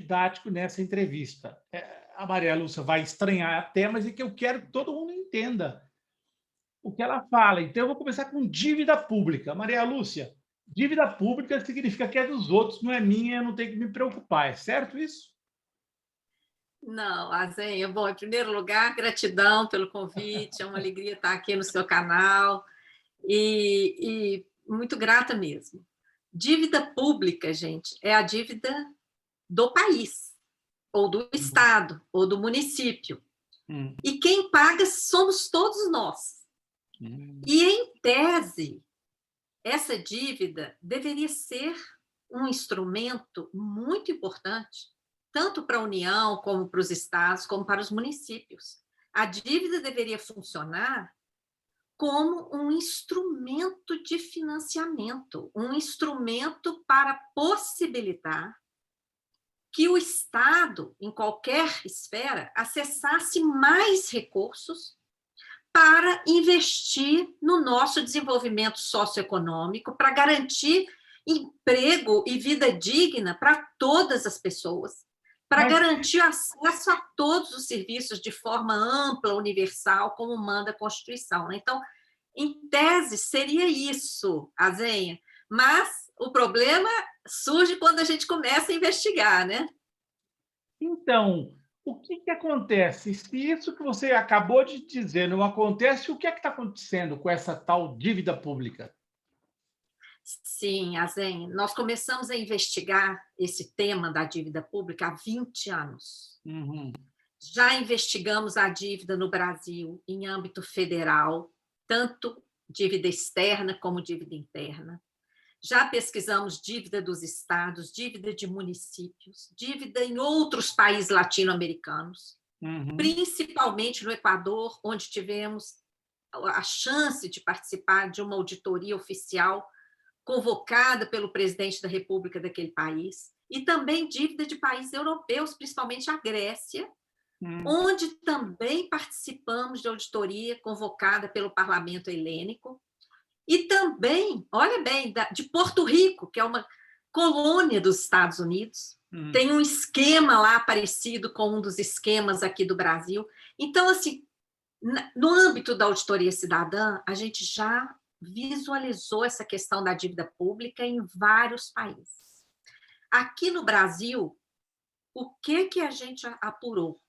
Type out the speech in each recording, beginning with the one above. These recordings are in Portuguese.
didático nessa entrevista. A Maria Lúcia vai estranhar até, mas é que eu quero que todo mundo entenda o que ela fala. Então, eu vou começar com dívida pública. Maria Lúcia, dívida pública significa que é dos outros, não é minha, eu não tenho que me preocupar. É certo isso? Não, Azenha, bom, em primeiro lugar, gratidão pelo convite, é uma alegria estar aqui no seu canal e muito grata mesmo. Dívida pública, gente, é a dívida do país, ou do estado, ou do município. E quem paga somos todos nós. E, em tese, essa dívida deveria ser um instrumento muito importante, tanto para a União, como para os estados, como para os municípios. A dívida deveria funcionar como um instrumento de financiamento, um instrumento para possibilitar que o Estado, em qualquer esfera, acessasse mais recursos para investir no nosso desenvolvimento socioeconômico, para garantir emprego e vida digna para todas as pessoas, para garantir acesso a todos os serviços de forma ampla, universal, como manda a Constituição. Então, em tese, seria isso, Azenha, mas o problema surge quando a gente começa a investigar, né? Então, o que acontece? Se isso que você acabou de dizer não acontece, o que está acontecendo com essa tal dívida pública? Sim, Azen, nós começamos a investigar esse tema da dívida pública há 20 anos. Já investigamos a dívida no Brasil em âmbito federal, tanto dívida externa como dívida interna. Já pesquisamos dívida dos estados, dívida de municípios, dívida em outros países latino-americanos, principalmente no Equador, onde tivemos a chance de participar de uma auditoria oficial convocada pelo presidente da República daquele país, e também dívida de países europeus, principalmente a Grécia, onde também participamos de auditoria convocada pelo Parlamento Helênico, e também, olha bem, de Porto Rico, que é uma colônia dos Estados Unidos, tem um esquema lá parecido com um dos esquemas aqui do Brasil. Então, assim, no âmbito da auditoria cidadã, a gente já visualizou essa questão da dívida pública em vários países. Aqui no Brasil, o que a gente apurou?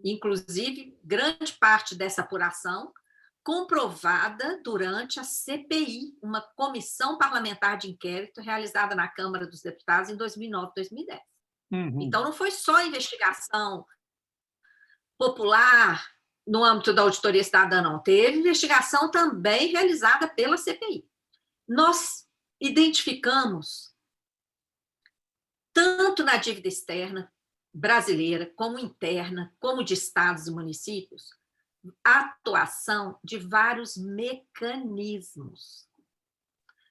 Inclusive, grande parte dessa apuração comprovada durante a CPI, uma comissão parlamentar de inquérito realizada na Câmara dos Deputados em 2009, 2010. Então, não foi só investigação popular no âmbito da auditoria cidadã, não. Teve investigação também realizada pela CPI. Nós identificamos, tanto na dívida externa brasileira, como interna, como de estados e municípios, a atuação de vários mecanismos,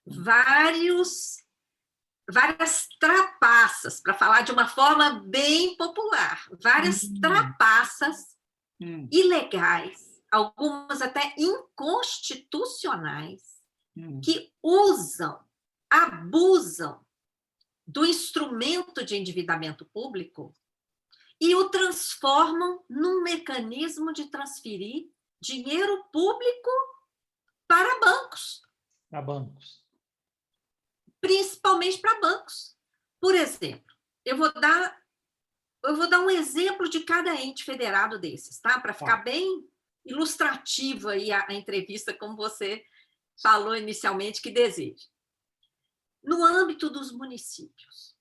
várias trapaças, para falar de uma forma bem popular, várias trapaças ilegais, algumas até inconstitucionais, que abusam do instrumento de endividamento público e o transformam num mecanismo de transferir dinheiro público para bancos. Para bancos. Principalmente para bancos. Por exemplo, eu vou dar um exemplo de cada ente federado desses, tá? Para ficar bem ilustrativa aí a entrevista, como você falou inicialmente que deseja. No âmbito dos municípios,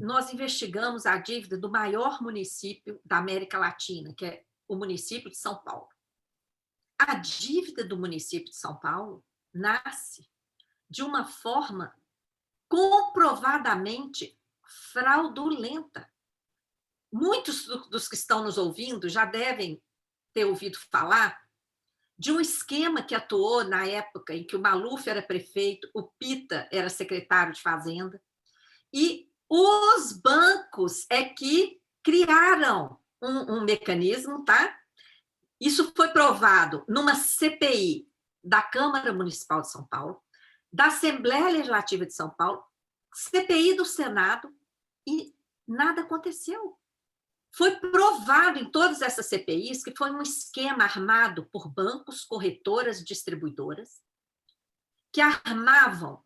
nós investigamos a dívida do maior município da América Latina, que é o município de São Paulo. A dívida do município de São Paulo nasce de uma forma comprovadamente fraudulenta. Muitos dos que estão nos ouvindo já devem ter ouvido falar de um esquema que atuou na época em que o Maluf era prefeito, o Pita era secretário de Fazenda, e os bancos é que criaram um mecanismo, tá? Isso foi provado numa CPI da Câmara Municipal de São Paulo, da Assembleia Legislativa de São Paulo, CPI do Senado e Nada aconteceu. Foi provado em todas essas CPIs que foi um esquema armado por bancos, corretoras, distribuidoras, que armavam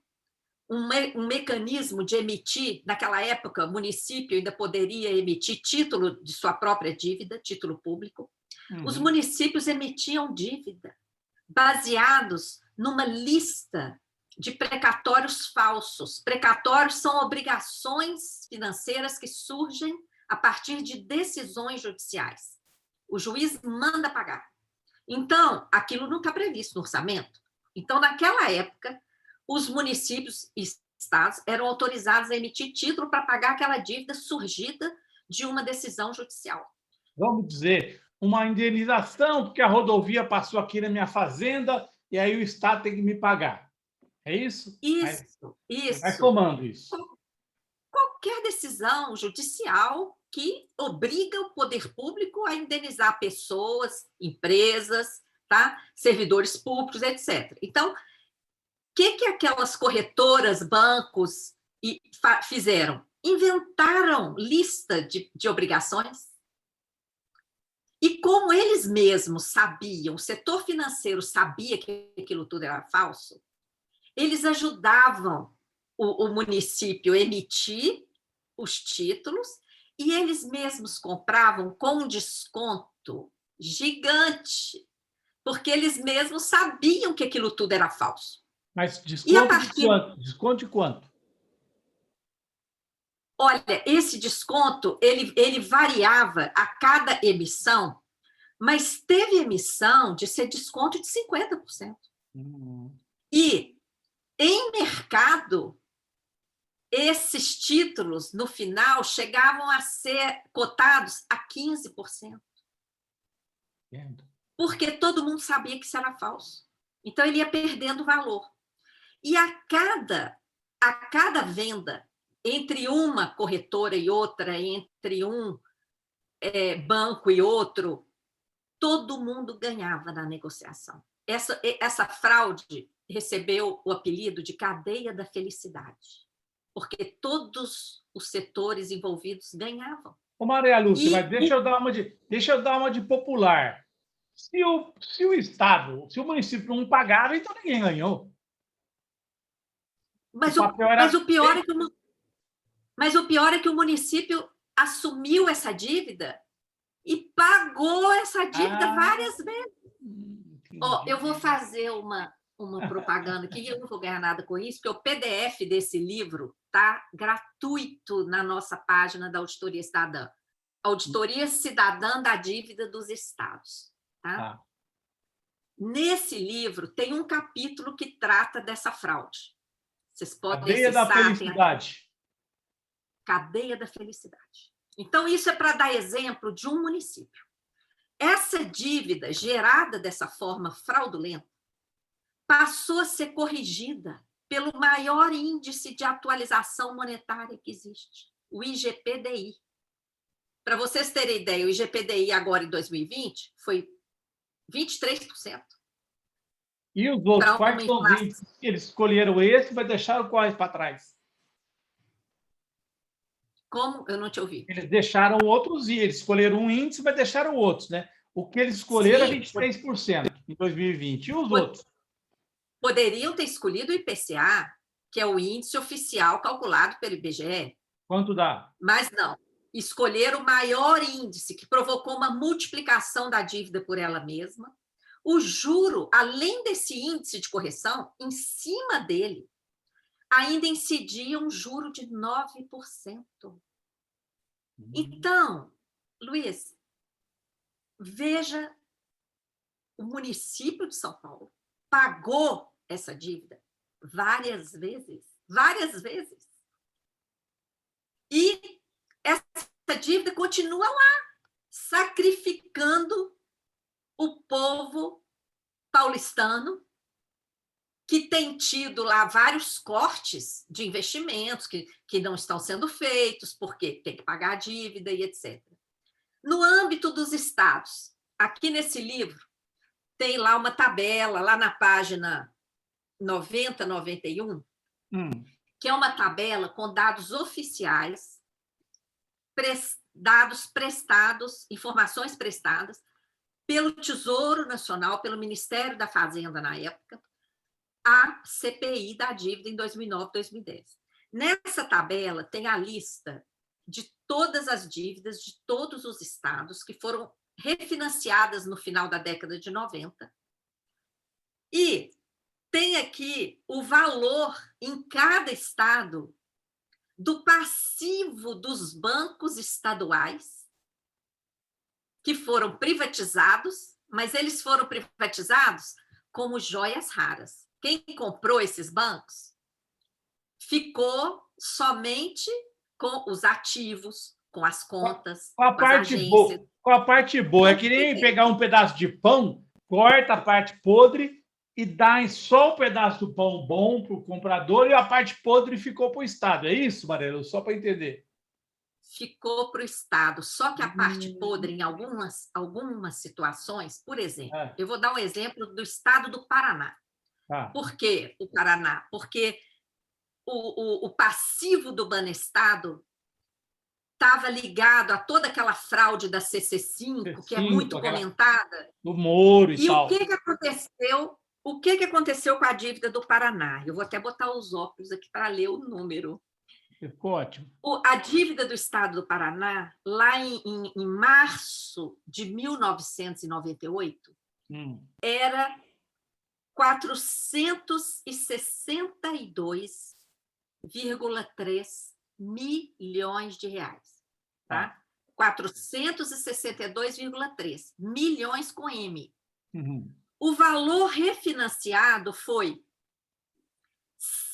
um mecanismo de emitir, naquela época, o município ainda poderia emitir título de sua própria dívida, título público. Os municípios emitiam dívida baseados numa lista de precatórios falsos. Precatórios são obrigações financeiras que surgem a partir de decisões judiciais. O juiz manda pagar. Então, aquilo não está previsto no orçamento. Então, naquela época, os municípios e estados eram autorizados a emitir título para pagar aquela dívida surgida de uma decisão judicial. Vamos dizer, uma indenização, porque a rodovia passou aqui na minha fazenda e aí o Estado tem que me pagar. É isso? Isso. Vai somando isso. Qualquer decisão judicial que obriga o poder público a indenizar pessoas, empresas, tá? Servidores públicos, etc. Então, o que aquelas corretoras, bancos fizeram? Inventaram lista de obrigações. E como eles mesmos sabiam, o setor financeiro sabia que aquilo tudo era falso, eles ajudavam o município a emitir os títulos e eles mesmos compravam com um desconto gigante, porque eles mesmos sabiam que aquilo tudo era falso. Mas desconto de quanto? Desconto de quanto? Olha, esse desconto, ele variava a cada emissão, mas teve emissão de ser desconto de 50%. E, em mercado, esses títulos, no final, chegavam a ser cotados a 15%. Porque todo mundo sabia que isso era falso. Então, ele ia perdendo valor. E a cada venda, entre uma corretora e outra, entre um banco e outro, todo mundo ganhava na negociação. Essa fraude recebeu o apelido de cadeia da felicidade, porque todos os setores envolvidos ganhavam. Ô, Maria Lúcia, mas deixa eu dar uma de popular. Se o Estado, se o município não pagava, então ninguém ganhou. Mas o pior é que o município assumiu essa dívida e pagou essa dívida várias vezes. Eu vou fazer uma propaganda aqui, eu não vou ganhar nada com isso, porque o PDF desse livro está gratuito na nossa página da Auditoria Cidadã. Auditoria Cidadã da Dívida dos Estados. Tá? Nesse livro tem um capítulo que trata dessa fraude. Vocês podem acessar. Cadeia da felicidade. Cadeia da felicidade. Então, isso é para dar exemplo de um município. Essa dívida gerada dessa forma fraudulenta passou a ser corrigida pelo maior índice de atualização monetária que existe, o IGPDI. Para vocês terem ideia, o IGPDI agora em 2020 foi 23%. E os outros, quais são os índices? Eles escolheram esse, mas deixaram quais para trás? Como? Eu não te ouvi. Eles deixaram outros, eles escolheram um índice, mas deixaram outros, né? O que eles escolheram é 23% em 2020. E os outros? Poderiam ter escolhido o IPCA, que é o índice oficial calculado pelo IBGE. Quanto dá? Mas não. Escolheram o maior índice, que provocou uma multiplicação da dívida por ela mesma. O juro, além desse índice de correção, em cima dele, ainda incidia um juro de 9%. Então, Luiz, veja, o município de São Paulo pagou essa dívida várias vezes. E essa dívida continua lá, sacrificando o povo paulistano, que tem tido lá vários cortes de investimentos que não estão sendo feitos, porque tem que pagar a dívida e etc. No âmbito dos estados, aqui nesse livro, tem lá uma tabela, lá na página 90, 91, que é uma tabela com dados oficiais dados prestados, informações prestadas pelo Tesouro Nacional, pelo Ministério da Fazenda na época, à CPI da dívida em 2009, 2010. Nessa tabela tem a lista de todas as dívidas de todos os estados que foram refinanciadas no final da década de 90. E tem aqui o valor em cada estado do passivo dos bancos estaduais que foram privatizados, mas eles foram privatizados como joias raras. Quem comprou esses bancos ficou somente com os ativos, com as contas, com a parte boa. Com a parte boa. É que nem pegar um pedaço de pão, corta a parte podre e dá só um pedaço do pão bom para o comprador e a parte podre ficou para o Estado. É isso, Mariela? Só para entender. Ficou para o Estado. Só que a parte podre, em algumas situações, por exemplo, eu vou dar um exemplo do Estado do Paraná. Por que o Paraná? Porque o passivo do Banestado estava ligado a toda aquela fraude da CC5, que é muito comentada. Do Moro e tal. E o que aconteceu? O que aconteceu com a dívida do Paraná? Eu vou até botar os óculos aqui para ler o número. Ficou ótimo. A dívida do Estado do Paraná, lá em março de 1998, era 462,3 milhões de reais. Tá? 462,3 milhões com M. O valor refinanciado foi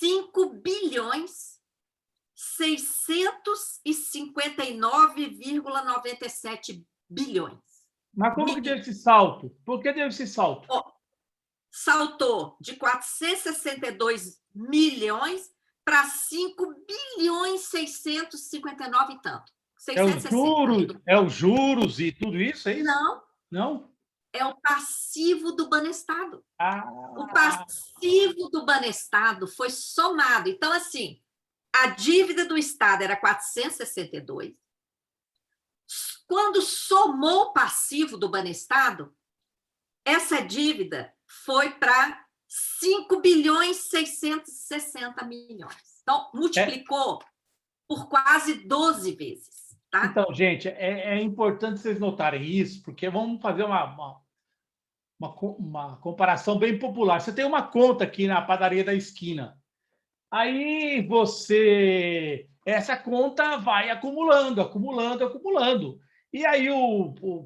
5.659,97 bilhões. Mas como que deu esse salto? Por que deu esse salto? Saltou de 462 milhões para 5.659 e tanto. É os juros e tudo isso, é isso? Não? É o passivo do Banestado. O passivo do Banestado foi somado. Então, assim, a dívida do Estado era 462. Quando somou o passivo do Banestado, essa dívida foi para 5.660 milhões. Então, multiplicou por quase 12 vezes. Tá? Então, gente, é importante vocês notarem isso, porque vamos fazer uma comparação bem popular. Você tem uma conta aqui na padaria da esquina. Aí essa conta vai acumulando. E aí,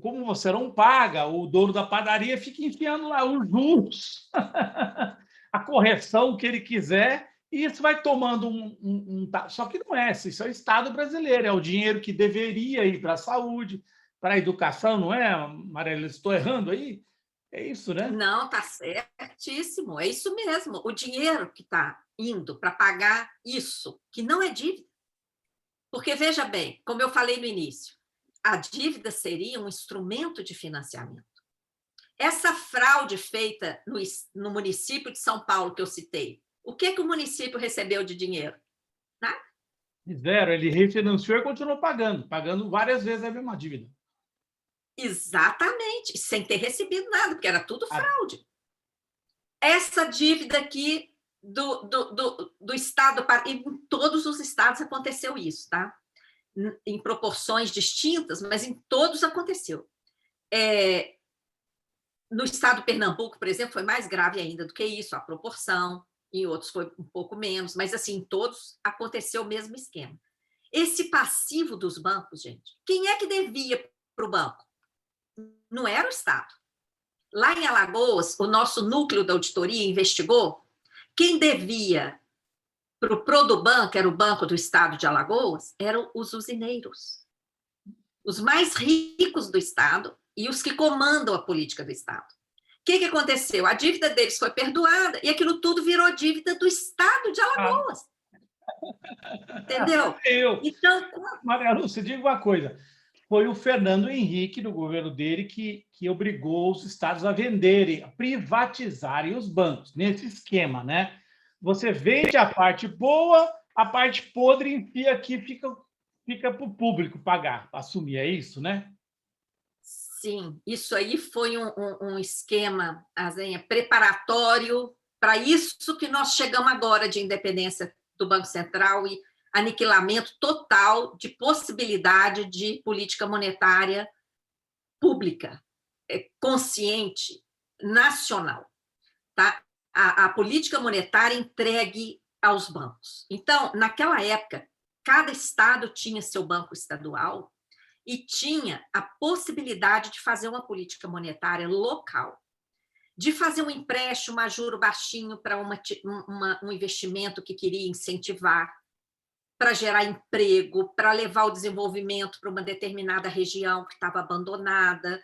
como você não paga, o dono da padaria fica enfiando lá os juros, a correção que ele quiser, e isso vai tomando Só que não é, isso é o Estado brasileiro, é o dinheiro que deveria ir para a saúde, para a educação, não é, Mariela? Estou errando aí? É isso, né? Não, está certíssimo, é isso mesmo. O dinheiro que está indo para pagar isso, que não é dívida. Porque, veja bem, como eu falei no início, a dívida seria um instrumento de financiamento. Essa fraude feita no município de São Paulo, que eu citei, o que o município recebeu de dinheiro? Nada. Zero, ele refinanciou e continuou pagando várias vezes a mesma dívida. Exatamente, sem ter recebido nada, porque era tudo fraude. Essa dívida aqui do Estado, e em todos os estados aconteceu isso, tá? Em proporções distintas, mas em todos aconteceu. No estado de Pernambuco, por exemplo, foi mais grave ainda do que isso, a proporção, em outros foi um pouco menos, mas assim, em todos aconteceu o mesmo esquema. Esse passivo dos bancos, gente, quem é que devia para o banco? Não era o Estado. Lá em Alagoas, o nosso núcleo da auditoria investigou quem devia para o Produban, que era o Banco do Estado de Alagoas, eram os usineiros. Os mais ricos do Estado e os que comandam a política do Estado. O que aconteceu? A dívida deles foi perdoada e aquilo tudo virou dívida do Estado de Alagoas. Entendeu? Então, Maria Lúcia, diga uma coisa. Foi o Fernando Henrique, do governo dele, que obrigou os estados a venderem, a privatizarem os bancos, nesse esquema, né? Você vende a parte boa, a parte podre enfia aqui, fica fica para o público pagar, assumir, é isso, né? Sim, isso aí foi um esquema, Azenha, preparatório para isso que nós chegamos agora de independência do Banco Central e aniquilamento total de possibilidade de política monetária pública, consciente, nacional. Tá? A política monetária entregue aos bancos. Então, naquela época, cada estado tinha seu banco estadual e tinha a possibilidade de fazer uma política monetária local, de fazer um empréstimo a juro baixinho para um investimento que queria incentivar, para gerar emprego, para levar o desenvolvimento para uma determinada região que estava abandonada,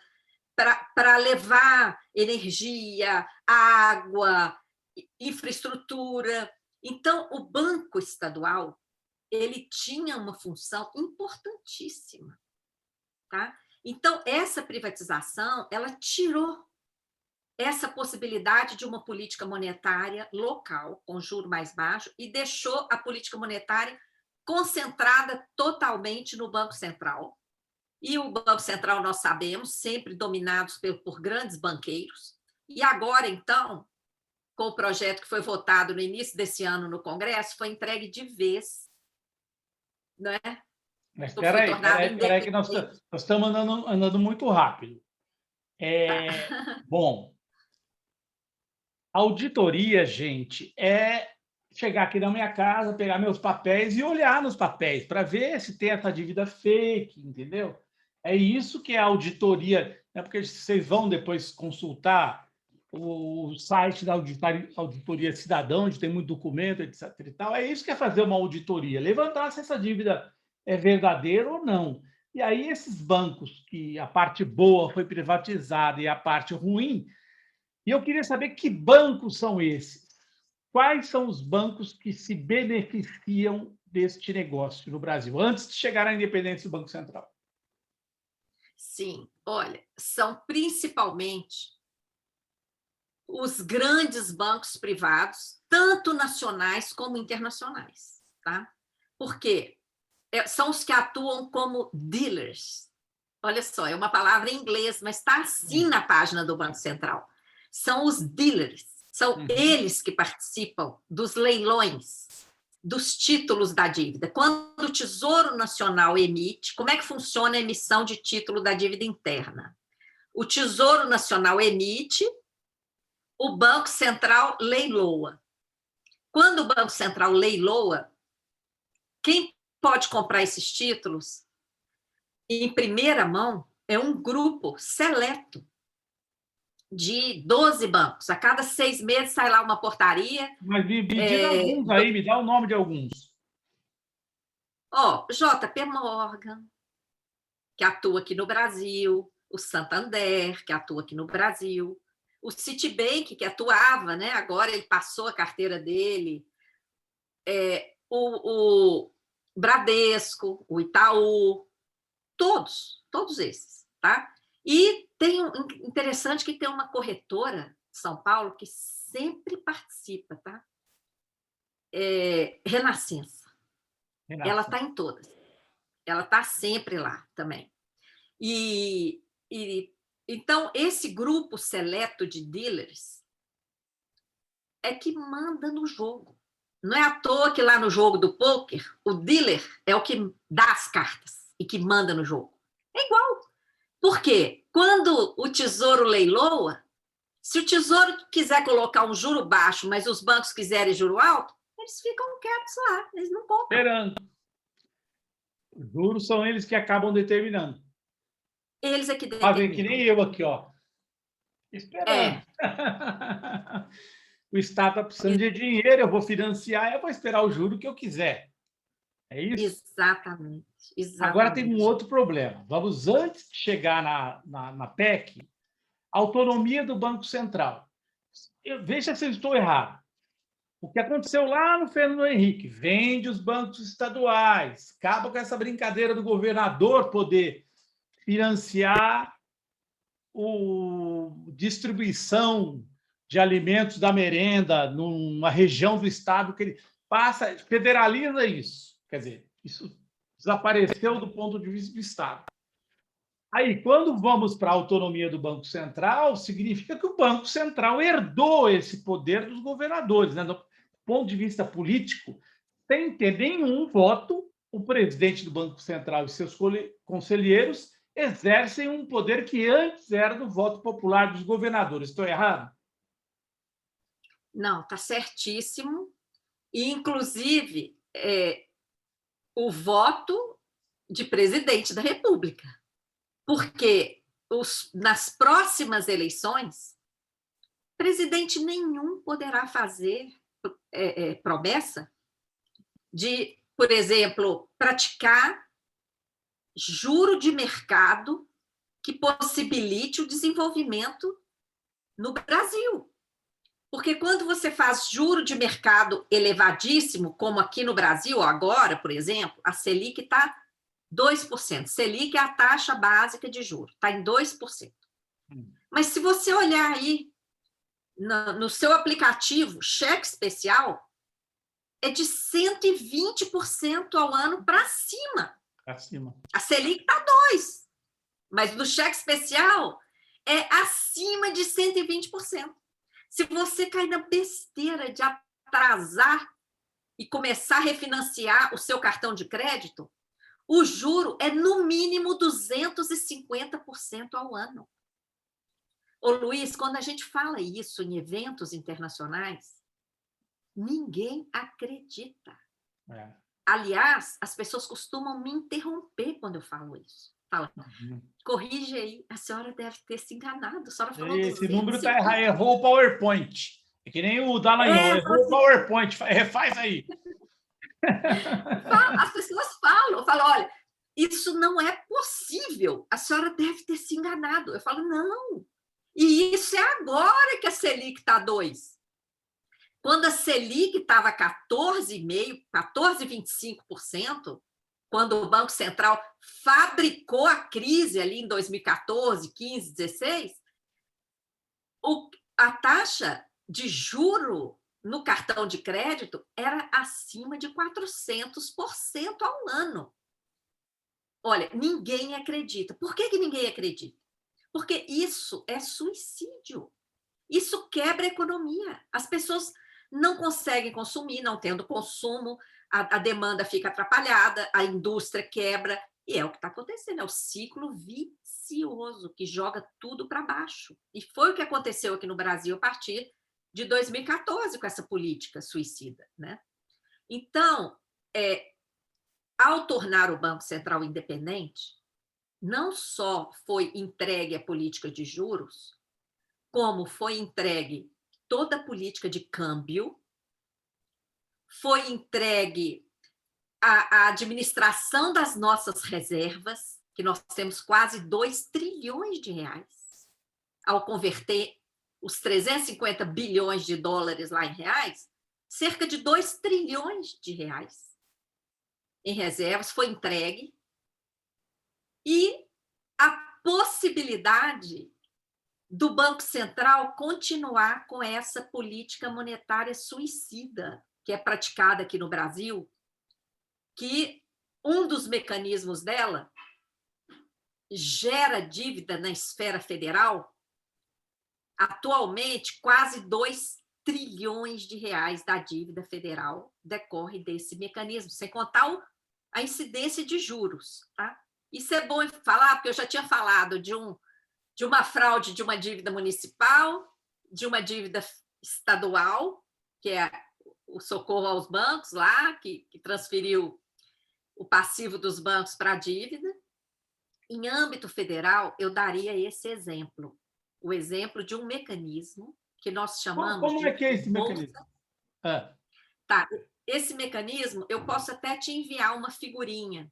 para levar energia, água, infraestrutura. Então, o Banco Estadual ele tinha uma função importantíssima. Tá? Então, essa privatização ela tirou essa possibilidade de uma política monetária local, com juro mais baixo, e deixou a política monetária concentrada totalmente no Banco Central. E o Banco Central, nós sabemos, sempre dominados por grandes banqueiros. E agora, então, com o projeto que foi votado no início desse ano no Congresso, foi entregue de vez, né? Mas espera aí, que nós estamos andando muito rápido. Tá. Bom, auditoria, gente, é chegar aqui na minha casa, pegar meus papéis e olhar nos papéis para ver se tem essa dívida fake, entendeu? É isso que é auditoria, né? Porque vocês vão depois consultar o site da Auditoria Cidadã, onde tem muito documento, etc. E tal. É isso que é fazer uma auditoria, levantar se essa dívida é verdadeira ou não. E aí, esses bancos, que a parte boa foi privatizada e a parte ruim, e eu queria saber que bancos são esses? Quais são os bancos que se beneficiam deste negócio no Brasil, antes de chegar à independência do Banco Central? Sim, olha, são principalmente os grandes bancos privados, tanto nacionais como internacionais. Tá? Por quê? São os que atuam como dealers. Olha só, é uma palavra em inglês, mas está assim na página do Banco Central. São os dealers, são eles que participam dos leilões, dos títulos da dívida. Quando o Tesouro Nacional emite, como é que funciona a emissão de título da dívida interna? O Tesouro Nacional emite, o Banco Central leiloa. Quando o Banco Central leiloa, quem pode comprar esses títulos em primeira mão é um grupo seleto de 12 bancos. A cada 6 meses sai lá uma portaria. Mas me diga alguns aí, me dá o nome de alguns. JP Morgan, que atua aqui no Brasil, o Santander, que atua aqui no Brasil, o Citibank, que atuava, né? Agora ele passou a carteira dele, o Bradesco, o Itaú, todos esses, tá? E tem interessante que tem uma corretora de São Paulo que sempre participa, tá? Renascença. Ela está em todas. Ela está sempre lá também. Então, esse grupo seleto de dealers é que manda no jogo. Não é à toa que lá no jogo do pôquer, o dealer é o que dá as cartas e que manda no jogo. É igual. Por quê? Quando o Tesouro leiloa, se o Tesouro quiser colocar um juro baixo, mas os bancos quiserem juro alto, eles ficam quietos lá, eles não compram. Esperando. Os juros são eles que acabam determinando. Eles é que determinam. Fazem que nem eu aqui, ó. Esperando. O Estado está precisando de dinheiro, eu vou financiar, eu vou esperar o juro que eu quiser. É isso? Exatamente. Agora tem um outro problema. Vamos, antes de chegar na PEC, autonomia do Banco Central. Veja se eu estou errado. O que aconteceu lá no Fernando Henrique? Vende os bancos estaduais, acaba com essa brincadeira do governador poder financiar a distribuição de alimentos da merenda numa região do estado que ele passa, federaliza isso. Quer dizer, isso desapareceu do ponto de vista do Estado. Aí, quando vamos para a autonomia do Banco Central, significa que o Banco Central herdou esse poder dos governadores, né? Do ponto de vista político, sem ter nenhum voto, o presidente do Banco Central e seus conselheiros exercem um poder que antes era do voto popular dos governadores. Estou errado? Não, está certíssimo. E, inclusive, o voto de presidente da República. Porque nas próximas eleições, presidente nenhum poderá fazer promessa de, por exemplo, praticar juro de mercado que possibilite o desenvolvimento no Brasil. Porque quando você faz juro de mercado elevadíssimo, como aqui no Brasil, agora, por exemplo, a Selic está 2%. Selic é a taxa básica de juros, está em 2%. Mas se você olhar aí no seu aplicativo, cheque especial, é de 120% ao ano para cima. A Selic está 2%, mas no cheque especial é acima de 120%. Se você cair na besteira de atrasar e começar a refinanciar o seu cartão de crédito, o juro é no mínimo 250% ao ano. Ô Luiz, quando a gente fala isso em eventos internacionais, ninguém acredita. Aliás, as pessoas costumam me interromper quando eu falo isso. Fala, corrige aí, a senhora deve ter se enganado. A senhora falou esse número está errado, errou o PowerPoint. É que nem o Dallagnol, errou o PowerPoint, refaz aí. As pessoas falam, olha, isso não é possível, a senhora deve ter se enganado. Eu falo, não. E isso é agora que a Selic está 2%. Quando a Selic estava 14,5%, 14,25%, quando o Banco Central fabricou a crise ali em 2014, 15, 16, a taxa de juro no cartão de crédito era acima de 400% ao ano. Olha, ninguém acredita. Por que ninguém acredita? Porque isso é suicídio. Isso quebra a economia. As pessoas não conseguem consumir, não tendo consumo, a demanda fica atrapalhada, a indústria quebra, e é o que está acontecendo, é o ciclo vicioso que joga tudo para baixo. E foi o que aconteceu aqui no Brasil a partir de 2014 com essa política suicida, né? Então, ao tornar o Banco Central independente, não só foi entregue a política de juros, como foi entregue toda a política de câmbio, foi entregue a administração das nossas reservas, que nós temos quase 2 trilhões de reais. Ao converter os 350 bilhões de dólares lá em reais, cerca de 2 trilhões de reais em reservas foi entregue, e a possibilidade do Banco Central continuar com essa política monetária suicida que é praticada aqui no Brasil, que um dos mecanismos dela gera dívida na esfera federal, atualmente quase 2 trilhões de reais da dívida federal decorre desse mecanismo, sem contar a incidência de juros. Tá? Isso é bom falar, porque eu já tinha falado de uma fraude de uma dívida municipal, de uma dívida estadual, que é o socorro aos bancos lá, que transferiu o passivo dos bancos para a dívida. Em âmbito federal, eu daria esse exemplo, o exemplo de um mecanismo que nós chamamos Como é que é esse mecanismo? Tá, esse mecanismo, eu posso até te enviar uma figurinha.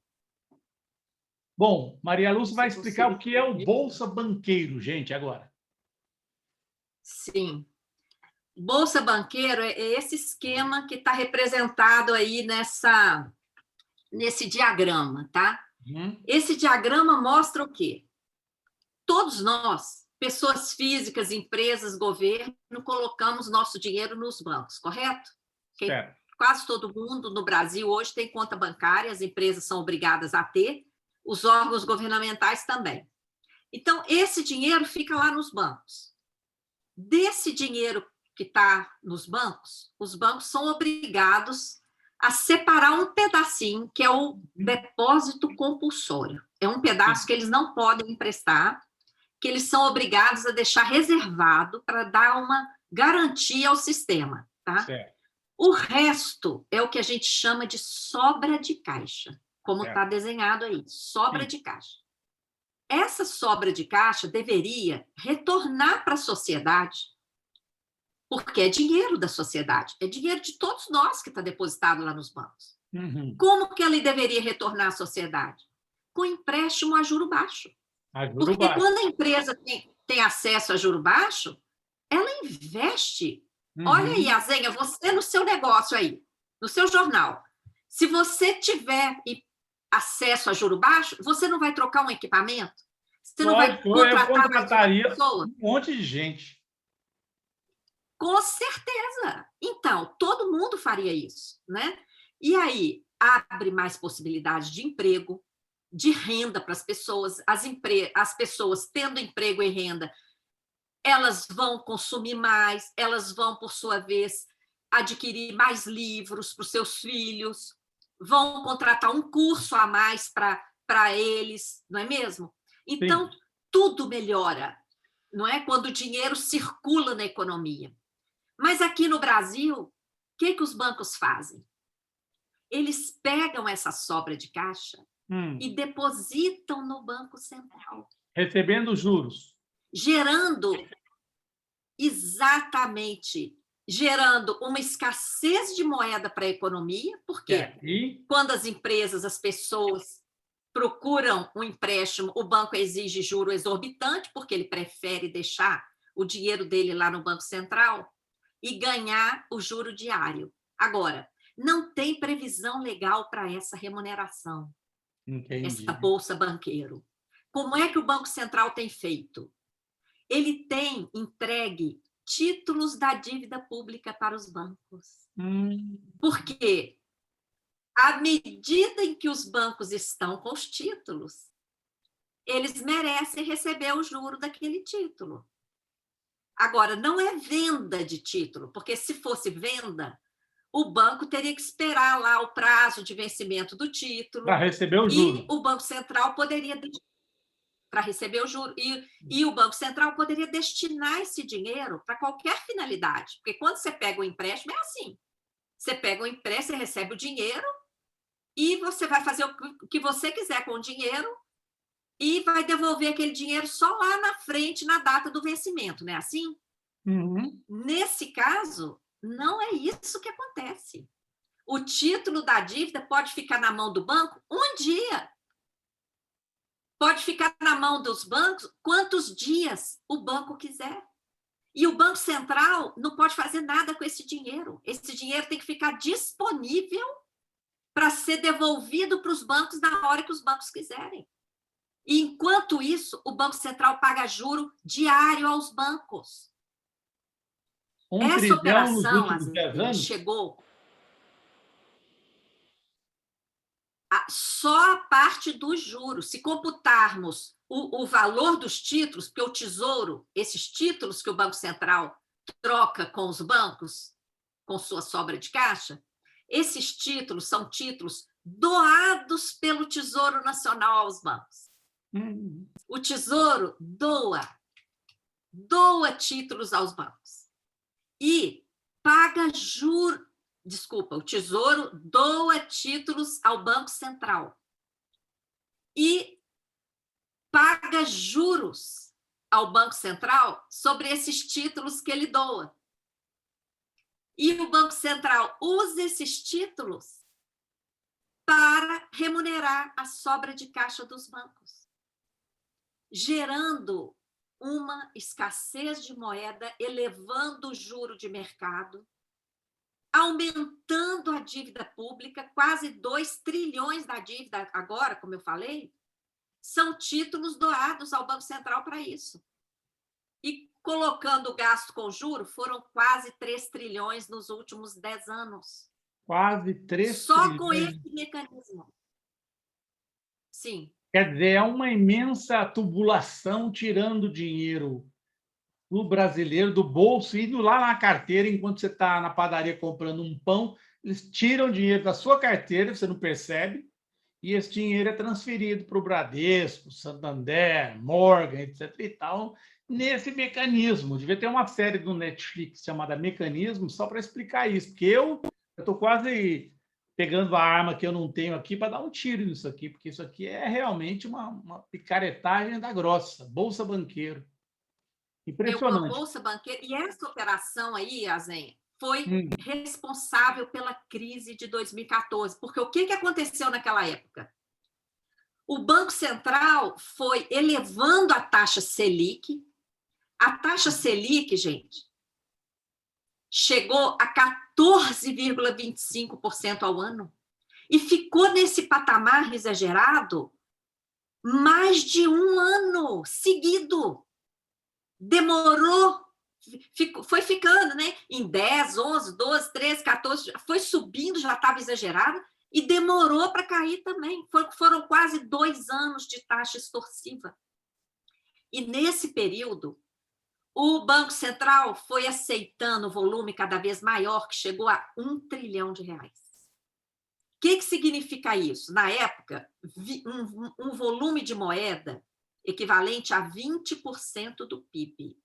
Bom, Maria Lúcia vai explicar o que é o Bolsa Banqueiro, gente, agora. Sim. Bolsa Banqueiro é esse esquema que está representado aí nesse diagrama, tá? Esse diagrama mostra o quê? Todos nós, pessoas físicas, empresas, governo, colocamos nosso dinheiro nos bancos, correto? Certo. quase todo mundo no Brasil hoje tem conta bancária, as empresas são obrigadas a ter, os órgãos governamentais também. Então, esse dinheiro fica lá nos bancos. Desse dinheiro que está nos bancos, os bancos são obrigados a separar um pedacinho, que é o depósito compulsório. É um pedaço que eles não podem emprestar, que eles são obrigados a deixar reservado para dar uma garantia ao sistema. Tá? Certo. O resto é o que a gente chama de sobra de caixa, como está desenhado aí, sobra de caixa. Essa sobra de caixa deveria retornar para a sociedade, porque é dinheiro da sociedade, é dinheiro de todos nós que está depositado lá nos bancos. Uhum. Como que ele deveria retornar à sociedade? Com empréstimo a juro baixo. Porque quando a empresa tem acesso a juro baixo, ela investe. Olha aí, Azenha, você no seu negócio aí, no seu jornal, se você tiver acesso a juro baixo, você não vai trocar um equipamento? Você não vai contratar uma pessoa? Um monte de gente. Com certeza. Então, todo mundo faria isso, né? E aí, abre mais possibilidades de emprego, de renda para as pessoas. As pessoas tendo emprego e renda, elas vão consumir mais, elas vão, por sua vez, adquirir mais livros para os seus filhos, vão contratar um curso a mais para eles, não é mesmo? Então, sim, tudo melhora, não é? Quando o dinheiro circula na economia. Mas aqui no Brasil, o que os bancos fazem? Eles pegam essa sobra de caixa e depositam no Banco Central. Recebendo juros. Gerando uma escassez de moeda para a economia, porque quando as empresas, as pessoas procuram um empréstimo, o banco exige juro exorbitante, porque ele prefere deixar o dinheiro dele lá no Banco Central e ganhar o juro diário. Agora, não tem previsão legal para essa remuneração, essa bolsa banqueiro. Como é que o Banco Central tem feito? Ele tem entregue títulos da dívida pública para os bancos. Porque, à medida em que os bancos estão com os títulos, eles merecem receber o juro daquele título. Agora, não é venda de título, porque se fosse venda, o banco teria que esperar lá o prazo de vencimento do título. Para receber o juro. E o Banco Central poderia... para receber o juro. E o Banco Central poderia destinar esse dinheiro para qualquer finalidade. Porque quando você pega o empréstimo, é assim. Você pega o empréstimo, você recebe o dinheiro e você vai fazer o que você quiser com o dinheiro e vai devolver aquele dinheiro só lá na frente, na data do vencimento, não é assim? Nesse caso, não é isso que acontece. O título da dívida pode ficar na mão do banco um dia. Pode ficar na mão dos bancos quantos dias o banco quiser. E o Banco Central não pode fazer nada com esse dinheiro. Esse dinheiro tem que ficar disponível para ser devolvido para os bancos na hora que os bancos quiserem. E, enquanto isso, o Banco Central paga juro diário aos bancos. Essa operação chegou... Só a parte dos juros. Se computarmos o valor dos títulos, porque o Tesouro, esses títulos que o Banco Central troca com os bancos, com sua sobra de caixa, esses títulos são títulos doados pelo Tesouro Nacional aos bancos. O Tesouro doa títulos aos bancos e paga juros. Desculpa, o Tesouro doa títulos ao Banco Central e paga juros ao Banco Central sobre esses títulos que ele doa. E o Banco Central usa esses títulos para remunerar a sobra de caixa dos bancos, gerando uma escassez de moeda, elevando o juro de mercado, aumentando a dívida pública, quase 2 trilhões da dívida agora, como eu falei, são títulos doados ao Banco Central para isso. E colocando o gasto com juro, foram quase 3 trilhões nos últimos 10 anos. Quase 3 Só com trilhões. esse mecanismo. Sim. Quer dizer, é uma imensa tubulação tirando dinheiro do brasileiro do bolso, indo lá na carteira, enquanto você está na padaria comprando um pão, eles tiram dinheiro da sua carteira, você não percebe, e esse dinheiro é transferido para o Bradesco, Santander, Morgan, etc. e tal, nesse mecanismo. Devia ter uma série do Netflix chamada Mecanismo só para explicar isso, porque eu estou quase pegando a arma que eu não tenho aqui para dar um tiro nisso aqui, porque isso aqui é realmente uma picaretagem da grossa, Bolsa Banqueiro. Uma Impressionante. bolsa banqueira. E essa operação aí, Azen, foi responsável pela crise de 2014. Porque o que aconteceu naquela época? O Banco Central foi elevando a taxa Selic. A taxa Selic, gente, chegou a 14,25% ao ano. E ficou nesse patamar exagerado mais de um ano seguido. Demorou, foi ficando, né? Em 10, 11, 12, 13, 14, foi subindo, já estava exagerado, e demorou para cair também. Foram quase 2 anos de taxa extorsiva. E nesse período, o Banco Central foi aceitando volume cada vez maior, que chegou a R$1 trilhão. O que significa isso? Na época, um volume de moeda equivalente a 20% do PIB.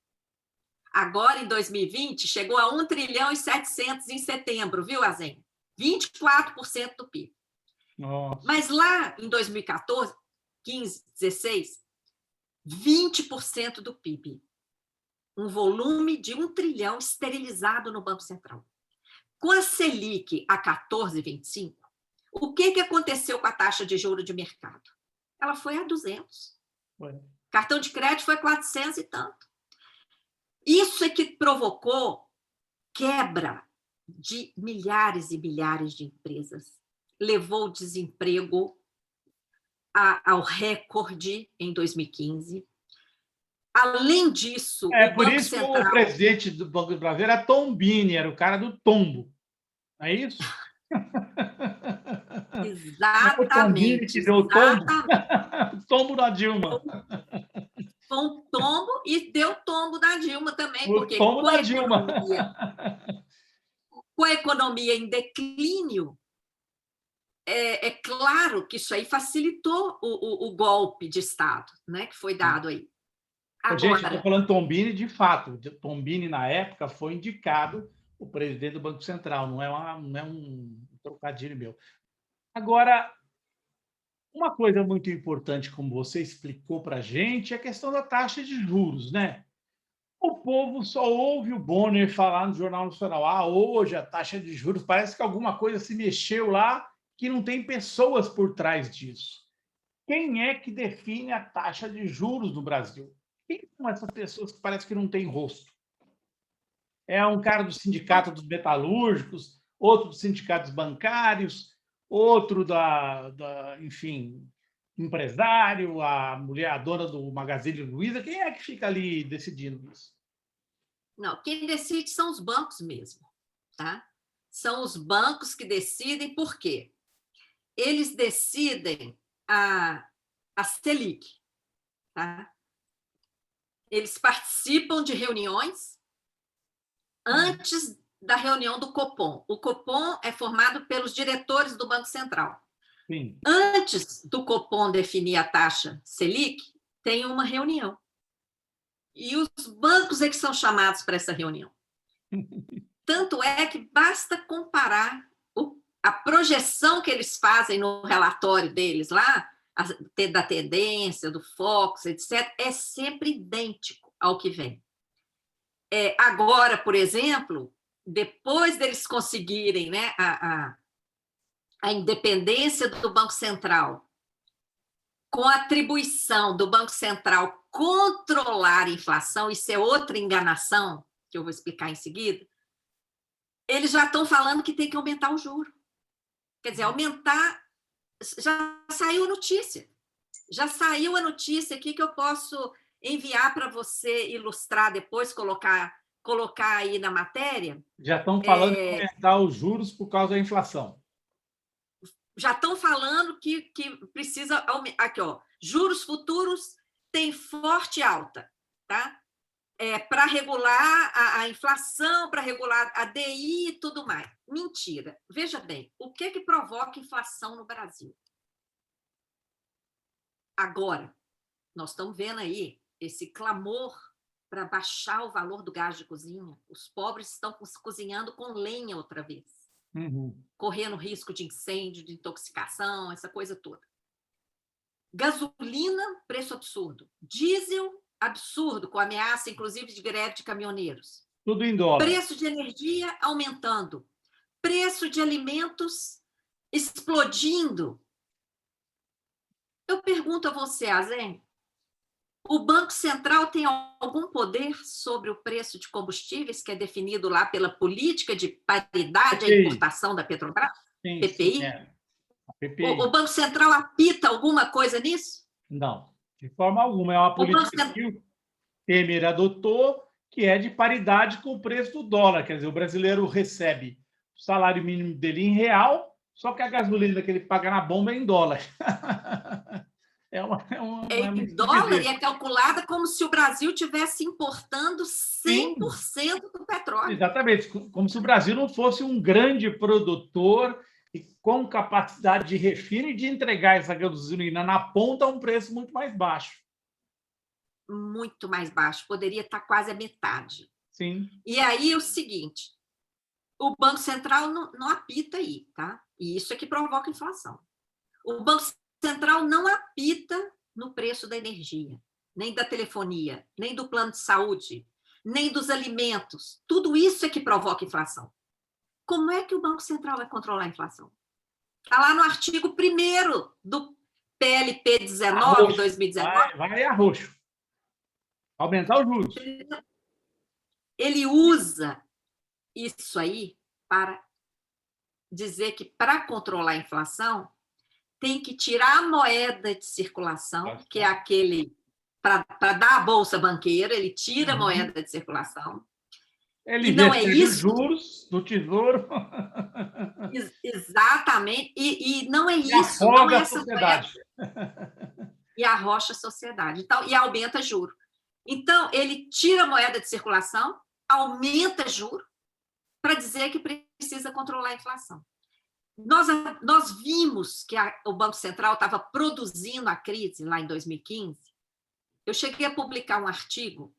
Agora, em 2020, chegou a 1 trilhão e 700 em setembro, viu, Azen? 24% do PIB. Nossa. Mas lá, em 2014, 15, 16, 20% do PIB. Um volume de 1 trilhão esterilizado no Banco Central. Com a Selic a 14,25, o que aconteceu com a taxa de juros de mercado? Ela foi a 200. Cartão de crédito foi 400 e tanto. Isso é que provocou quebra de milhares e milhares de empresas. Levou o desemprego ao recorde em 2015. Além disso, o por Banco isso Central... que o presidente do Banco do Brasil era Tombini, era o cara do tombo. Não é isso? Exatamente. O Tombini que deu o tombo. Tombo da Dilma. Foi um tombo e deu tombo da Dilma também, O porque tombo da Dilma. Com a economia em declínio, é claro que isso aí facilitou o golpe de Estado, né, que foi dado aí. Agora, gente, estou falando Tombini de fato. Tombini, na época, foi indicado o presidente do Banco Central, não é um trocadilho meu. Agora, uma coisa muito importante, como você explicou para a gente, é a questão da taxa de juros, né? O povo só ouve o Bonner falar no Jornal Nacional. Hoje a taxa de juros, parece que alguma coisa se mexeu lá que não tem pessoas por trás disso. Quem é que define a taxa de juros no Brasil? Quem são essas pessoas que parece que não têm rosto? É um cara do sindicato dos metalúrgicos, outro dos sindicatos bancários, outro enfim, empresário, a mulher, a dona do Magazine Luiza. Quem é que fica ali decidindo isso? Não, quem decide são os bancos mesmo, tá? São os bancos que decidem. Por quê? Eles decidem a Selic, tá? Eles participam de reuniões antes da reunião do Copom. O Copom é formado pelos diretores do Banco Central. Sim. Antes do Copom definir a taxa Selic, tem uma reunião. E os bancos é que são chamados para essa reunião. Tanto é que basta comparar a projeção que eles fazem no relatório deles lá, da tendência, do Focus, etc., é sempre idêntico ao que vem. Agora, por exemplo, depois deles conseguirem, né, a independência do Banco Central, com a atribuição do Banco Central controlar a inflação, isso é outra enganação, que eu vou explicar em seguida, eles já estão falando que tem que aumentar o juro. Quer dizer, aumentar... Já saiu a notícia. Já saiu a notícia aqui que eu posso enviar para você ilustrar depois, colocar colocar aí na matéria. Já estão falando em aumentar os juros por causa da inflação. Já estão falando que precisa aumentar. Aqui, ó, juros futuros têm forte alta, tá? Para regular a inflação, para regular a DI e tudo mais. Mentira. Veja bem, o que provoca inflação no Brasil? Agora, nós estamos vendo aí esse clamor para baixar o valor do gás de cozinha. Os pobres estão cozinhando com lenha outra vez, correndo risco de incêndio, de intoxicação, essa coisa toda. Gasolina, preço absurdo. Diesel, absurdo, com ameaça, inclusive, de greve de caminhoneiros. Tudo em dólar. Preço de energia aumentando. Preço de alimentos explodindo. Eu pergunto a você, Azen, o Banco Central tem algum poder sobre o preço de combustíveis que é definido lá pela política de paridade à importação da Petrobras? Sim, PPI? Sim, a PPI. O Banco Central apita alguma coisa nisso? Não, de forma alguma. É uma política que o Temer adotou, que é de paridade com o preço do dólar. Quer dizer, o brasileiro recebe o salário mínimo dele em real, só que a gasolina que ele paga na bomba é em dólar. Em dólar e é calculada como se o Brasil estivesse importando 100% do petróleo. Exatamente, como se o Brasil não fosse um grande produtor e com capacidade de refino e de entregar essa gasolina na ponta a um preço muito mais baixo. Muito mais baixo, poderia estar quase a metade. Sim. E aí o seguinte, o Banco Central não apita aí, tá? E isso é que provoca inflação. O Banco Central não apita no preço da energia, nem da telefonia, nem do plano de saúde, nem dos alimentos. Tudo isso é que provoca inflação. Como é que o Banco Central vai controlar a inflação? Está lá no artigo 1º do PLP 19, 2019. Vai arroxo. Aumentar os juros. Ele usa isso aí para dizer que, para controlar a inflação, tem que tirar a moeda de circulação, que é aquele para dar a bolsa banqueira, ele tira a moeda de circulação. Ele e não é isso. Juros do Tesouro. Exatamente. E não é e isso. Não é essa sociedade. moeda. E arrocha a sociedade. Então, e aumenta juro. Então, ele tira a moeda de circulação, aumenta juro, para dizer que precisa controlar a inflação. Nós vimos que o Banco Central estava produzindo a crise lá em 2015. Eu cheguei a publicar um artigo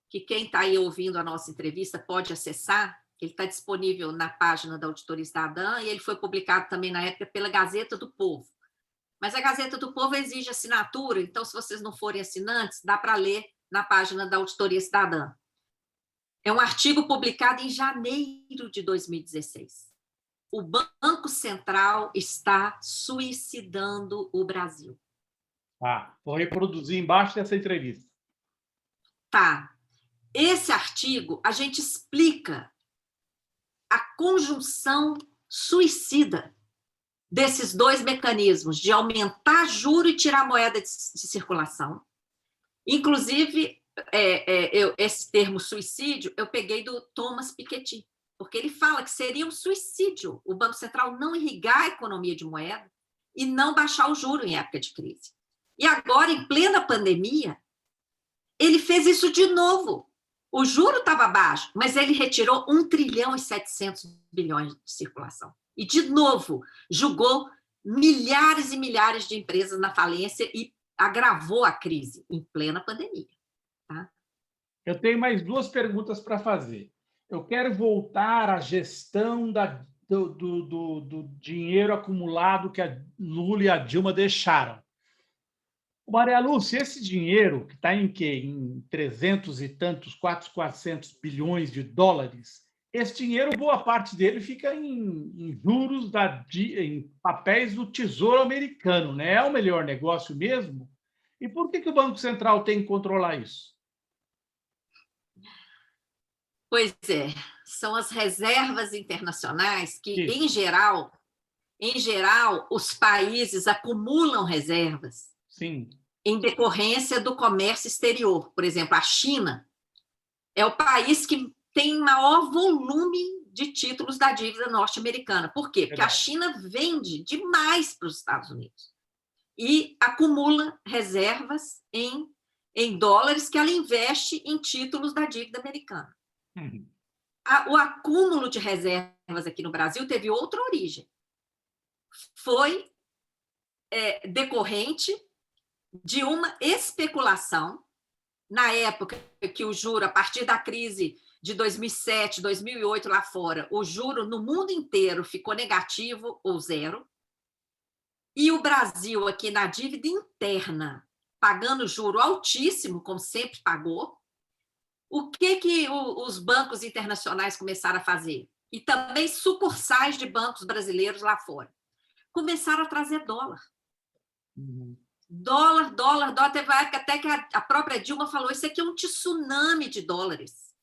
que quem está aí ouvindo a nossa entrevista pode acessar. Ele está disponível na página da Auditoria Cidadã e ele foi publicado também na época pela Gazeta do Povo. Mas a Gazeta do Povo exige assinatura, então, se vocês não forem assinantes, dá para ler na página da Auditoria Cidadã. É um artigo publicado em janeiro de 2016. O Banco Central está suicidando o Brasil. Vou reproduzir embaixo dessa entrevista. Tá. Esse artigo, a gente explica a conjunção suicida desses dois mecanismos, de aumentar juro e tirar a moeda de circulação. Inclusive, esse termo suicídio, eu peguei do Thomas Piketty, porque ele fala que seria um suicídio o Banco Central não irrigar a economia de moeda e não baixar o juro em época de crise. E agora, em plena pandemia, ele fez isso de novo. O juro estava baixo, mas ele retirou 1 trilhão e 700 bilhões de circulação. E, de novo, julgou milhares e milhares de empresas na falência e agravou a crise em plena pandemia. Tá? Eu tenho mais 2 perguntas para fazer. Eu quero voltar à gestão do dinheiro acumulado que a Lula e a Dilma deixaram. Maria Lúcia, esse dinheiro, que está em quê? Em 300 e tantos, 400 bilhões de dólares, esse dinheiro, boa parte dele fica em juros, em papéis do Tesouro Americano, né? É o melhor negócio mesmo? E por que o Banco Central tem que controlar isso? Pois é, são as reservas internacionais que, em geral, os países acumulam reservas. Sim. Em decorrência do comércio exterior. Por exemplo, a China é o país que tem maior volume de títulos da dívida norte-americana. Por quê? Porque a China vende demais para os Estados Unidos e acumula reservas em dólares que ela investe em títulos da dívida americana. O acúmulo de reservas aqui no Brasil teve outra origem. Foi decorrente de uma especulação, na época que o juro, a partir da crise de 2007, 2008 lá fora, o juro no mundo inteiro ficou negativo ou zero, e o Brasil aqui na dívida interna, pagando juro altíssimo, como sempre pagou, o que os bancos internacionais começaram a fazer? E também sucursais de bancos brasileiros lá fora. Começaram a trazer dólar. Dólar. Teve uma época até que a própria Dilma falou, isso aqui é um tsunami de dólares.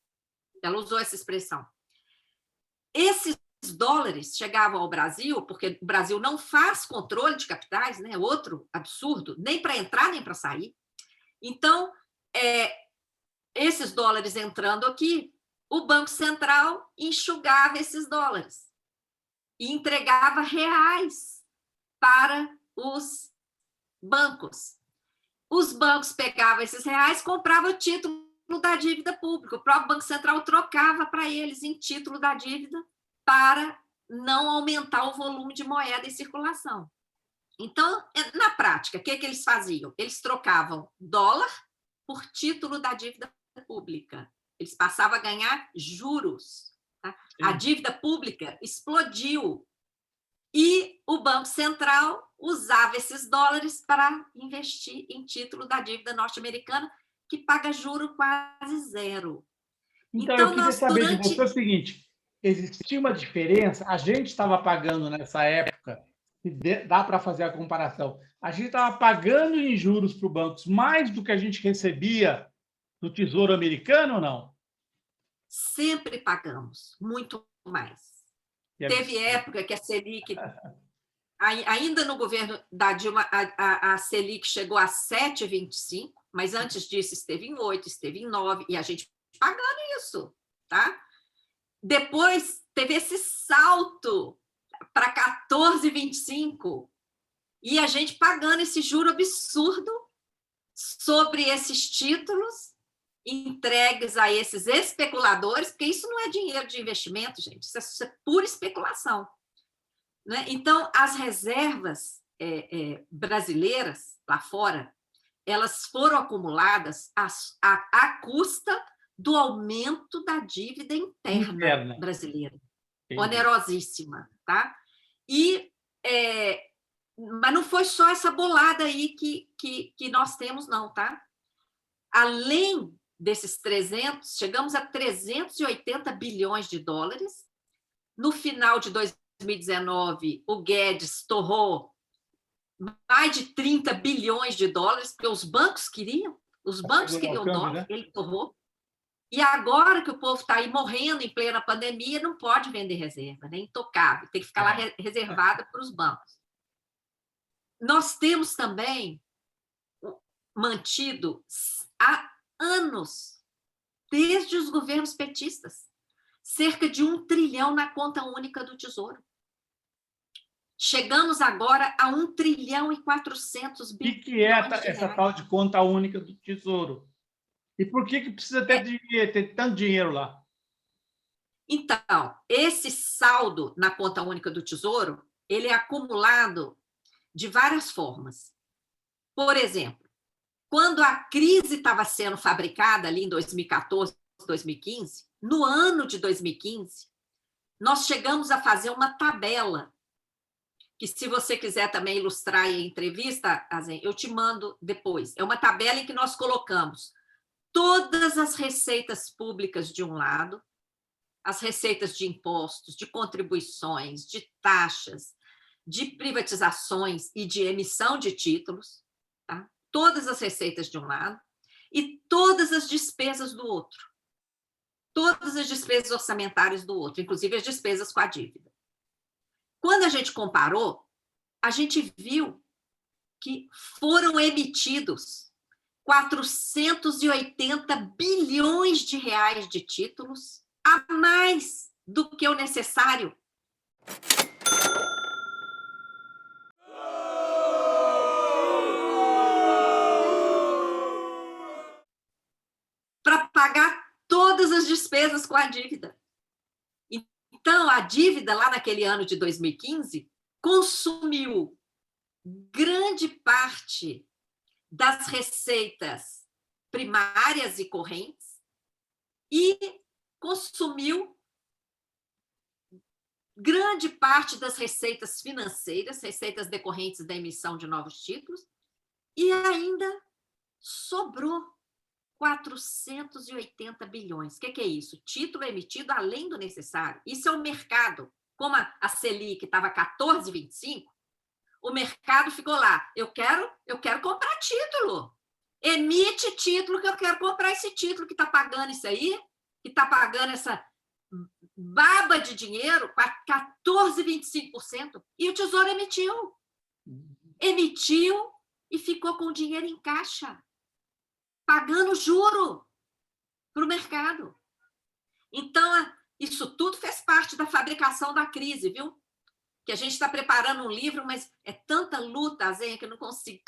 Ela usou essa expressão. Esses dólares chegavam ao Brasil, porque o Brasil não faz controle de capitais, né? Outro absurdo, nem para entrar, nem para sair. Então, esses dólares entrando aqui, o Banco Central enxugava esses dólares e entregava reais para os bancos. Os bancos pegavam esses reais, compravam o título da dívida pública. O próprio Banco Central trocava para eles em título da dívida para não aumentar o volume de moeda em circulação. Então, na prática, o que eles faziam? Eles trocavam dólar por título da dívida pública. Eles passavam a ganhar juros. Tá? A dívida pública explodiu. E o Banco Central usava esses dólares para investir em título da dívida norte-americana, que paga juro quase zero. Então eu queria saber de você o seguinte, existia uma diferença? A gente estava pagando nessa época, e dá para fazer a comparação, a gente estava pagando em juros para os bancos mais do que a gente recebia do Tesouro Americano ou não? Sempre pagamos, muito mais. Teve época que a Selic, ainda no governo da Dilma, a Selic chegou a 7,25, mas antes disso esteve em 8, esteve em 9, e a gente pagando isso, tá? Depois teve esse salto para 14,25, e a gente pagando esse juro absurdo sobre esses títulos entregues a esses especuladores, porque isso não é dinheiro de investimento, gente, isso é pura especulação. Né? Então, as reservas brasileiras lá fora, elas foram acumuladas à custa do aumento da dívida interna brasileira, onerosíssima. Tá? Mas não foi só essa bolada aí que nós temos, não. Tá? Além desses 300, chegamos a 380 bilhões de dólares. No final de 2019, o Guedes torrou mais de 30 bilhões de dólares, porque os bancos queriam dólar, né? Ele torrou. E agora que o povo está aí morrendo em plena pandemia, não pode vender reserva, né? Intocável, tem que ficar lá reservada para os bancos. Nós temos também mantido há anos, desde os governos petistas, cerca de 1 trilhão na conta única do Tesouro. Chegamos agora a 1 trilhão e 400 bilhões. O que é essa tal de conta única do Tesouro? E por que precisa ter tanto dinheiro lá? Então, esse saldo na conta única do Tesouro, ele é acumulado de várias formas. Por exemplo, quando a crise estava sendo fabricada ali em 2014, 2015, no ano de 2015, nós chegamos a fazer uma tabela, que se você quiser também ilustrar em entrevista, Azen, eu te mando depois. É uma tabela em que nós colocamos todas as receitas públicas de um lado, as receitas de impostos, de contribuições, de taxas, de privatizações e de emissão de títulos, tá? Todas as receitas de um lado e todas as despesas do outro. Todas as despesas orçamentárias do outro, inclusive as despesas com a dívida. Quando a gente comparou, a gente viu que foram emitidos 480 bilhões de reais de títulos, a mais do que o necessário. Para pagar todas as despesas com a dívida. Então, a dívida lá naquele ano de 2015 consumiu grande parte das receitas primárias e correntes e consumiu grande parte das receitas financeiras, receitas decorrentes da emissão de novos títulos, e ainda sobrou 480 bilhões. O que é isso? Título emitido além do necessário. Isso é o mercado. Como a Selic estava 14,25, o mercado ficou lá. Eu quero comprar título. Emite título que eu quero comprar esse título que está pagando isso aí, que está pagando essa baba de dinheiro, 14,25%, e o Tesouro emitiu. Emitiu e ficou com o dinheiro em caixa, pagando juro para o mercado. Então, isso tudo fez parte da fabricação da crise, viu? Que a gente está preparando um livro, mas é tanta luta, Zenha, que eu não consigo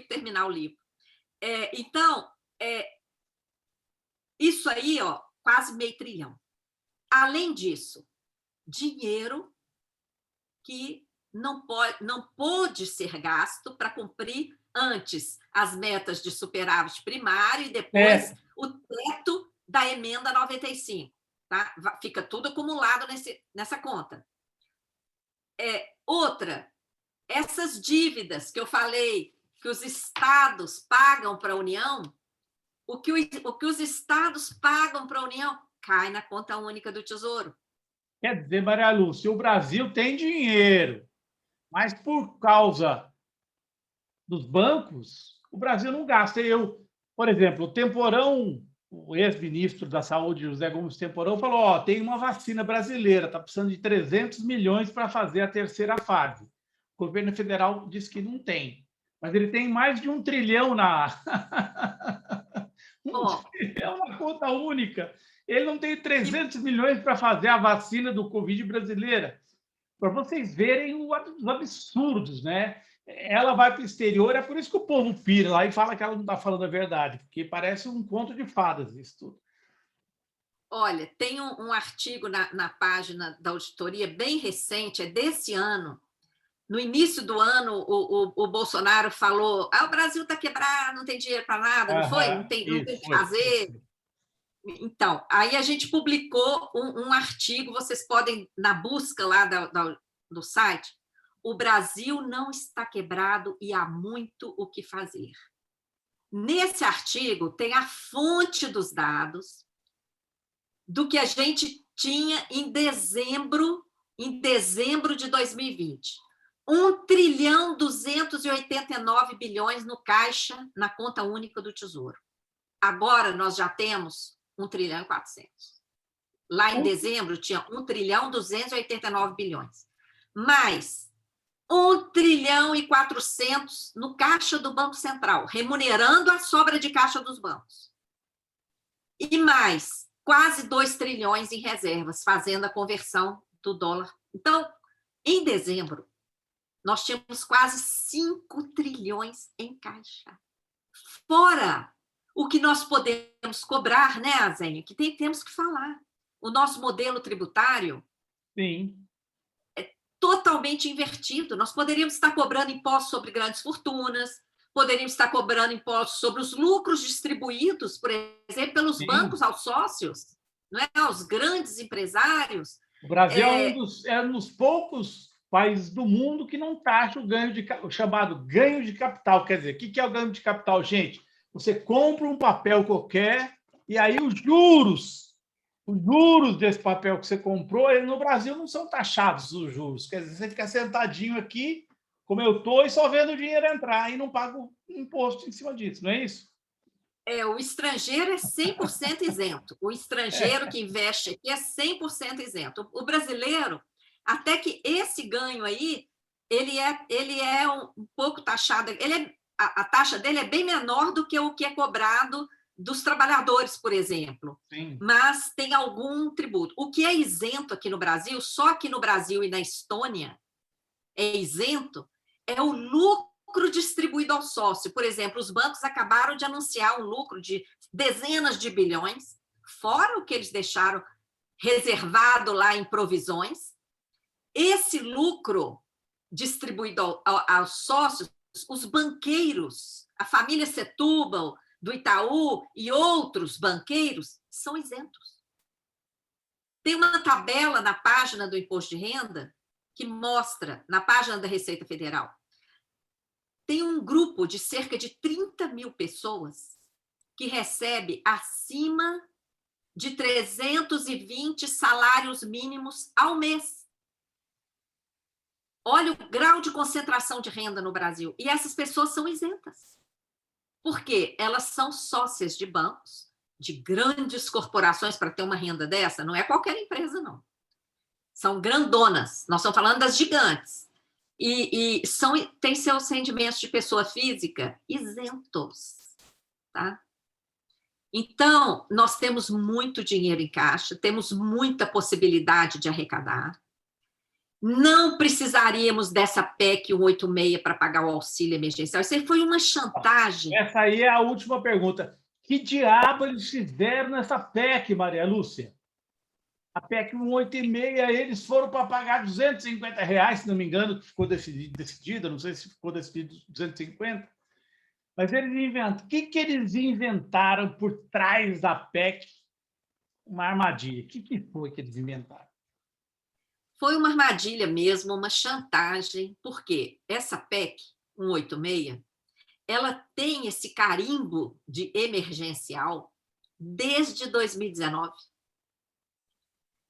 terminar o livro. Então, isso aí, ó, quase meio trilhão. Além disso, dinheiro que não pôde ser gasto para cumprir antes as metas de superávit primário e depois o teto da emenda 95. Tá? Fica tudo acumulado nessa conta. Outra, essas dívidas que eu falei que os estados pagam para a União, o que os estados pagam para a União cai na conta única do Tesouro. Quer dizer, Maria Lúcia, o Brasil tem dinheiro, mas por causa dos bancos, o Brasil não gasta. Por exemplo, o Temporão, o ex-ministro da Saúde, José Gomes Temporão, falou: tem uma vacina brasileira, está precisando de 300 milhões para fazer a terceira fase. O governo federal diz que não tem, mas ele tem mais de 1 trilhão trilhão na conta única. Ele não tem 300 milhões para fazer a vacina do Covid brasileira. Para vocês verem os absurdos, né? Ela vai para o exterior, é por isso que o povo pira lá e fala que ela não está falando a verdade, porque parece um conto de fadas isso tudo. Olha, tem um artigo na página da auditoria bem recente, é desse ano. No início do ano, o Bolsonaro falou: o Brasil está quebrado, não tem dinheiro para nada, não foi? Não tem o que fazer. Então, aí a gente publicou um artigo, vocês podem, na busca lá do site, o Brasil não está quebrado e há muito o que fazer. Nesse artigo tem a fonte dos dados do que a gente tinha em dezembro de 2020. 1,289 trilhão no caixa, na conta única do Tesouro. Agora nós já temos 1,4 trilhão. Lá em dezembro tinha 1,289 trilhão. Mais 1,4 trilhão no caixa do Banco Central, remunerando a sobra de caixa dos bancos. E mais quase 2 trilhões em reservas, fazendo a conversão do dólar. Então, em dezembro, nós tínhamos quase 5 trilhões em caixa. Fora o que nós podemos cobrar, né, Zenha? Que temos que falar. O nosso modelo tributário é totalmente invertido. Nós poderíamos estar cobrando impostos sobre grandes fortunas, poderíamos estar cobrando impostos sobre os lucros distribuídos, por exemplo, pelos bancos aos sócios, não é? Aos grandes empresários. O Brasil é um dos poucos países do mundo que não taxa o chamado ganho de capital. Quer dizer, o que é o ganho de capital, gente? Você compra um papel qualquer e aí os juros desse papel que você comprou, no Brasil não são taxados os juros. Quer dizer, você fica sentadinho aqui, como eu estou, e só vendo o dinheiro entrar e não paga imposto em cima disso, não é isso? O estrangeiro é 100% isento. O estrangeiro que investe aqui é 100% isento. O brasileiro, até que esse ganho aí, ele é um pouco taxado, ele é a taxa dele é bem menor do que o que é cobrado dos trabalhadores, por exemplo. Sim. Mas tem algum tributo. O que é isento aqui no Brasil, só aqui no Brasil e na Estônia é isento, é o lucro distribuído ao sócio. Por exemplo, os bancos acabaram de anunciar um lucro de dezenas de bilhões, fora o que eles deixaram reservado lá em provisões. Esse lucro distribuído aos sócios, os banqueiros, a família Setúbal, do Itaú e outros banqueiros são isentos. Tem uma tabela na página do Imposto de Renda que mostra, na página da Receita Federal, tem um grupo de cerca de 30 mil pessoas que recebe acima de 320 salários mínimos ao mês. Olha o grau de concentração de renda no Brasil. E essas pessoas são isentas. Por quê? Elas são sócias de bancos, de grandes corporações para ter uma renda dessa. Não é qualquer empresa, não. São grandonas. Nós estamos falando das gigantes. E têm seus rendimentos de pessoa física isentos. Tá? Então, nós temos muito dinheiro em caixa, temos muita possibilidade de arrecadar. Não precisaríamos dessa PEC 186 para pagar o auxílio emergencial. Isso aí foi uma chantagem. Essa aí é a última pergunta. Que diabo eles fizeram nessa PEC, Maria Lúcia? A PEC 186, eles foram para pagar R$250, se não me engano, que ficou decidida, não sei se ficou decidido 250. Mas eles inventam. O que eles inventaram por trás da PEC? Uma armadilha. O que foi que eles inventaram? Foi uma armadilha mesmo, uma chantagem, porque essa PEC 186, ela tem esse carimbo de emergencial desde 2019.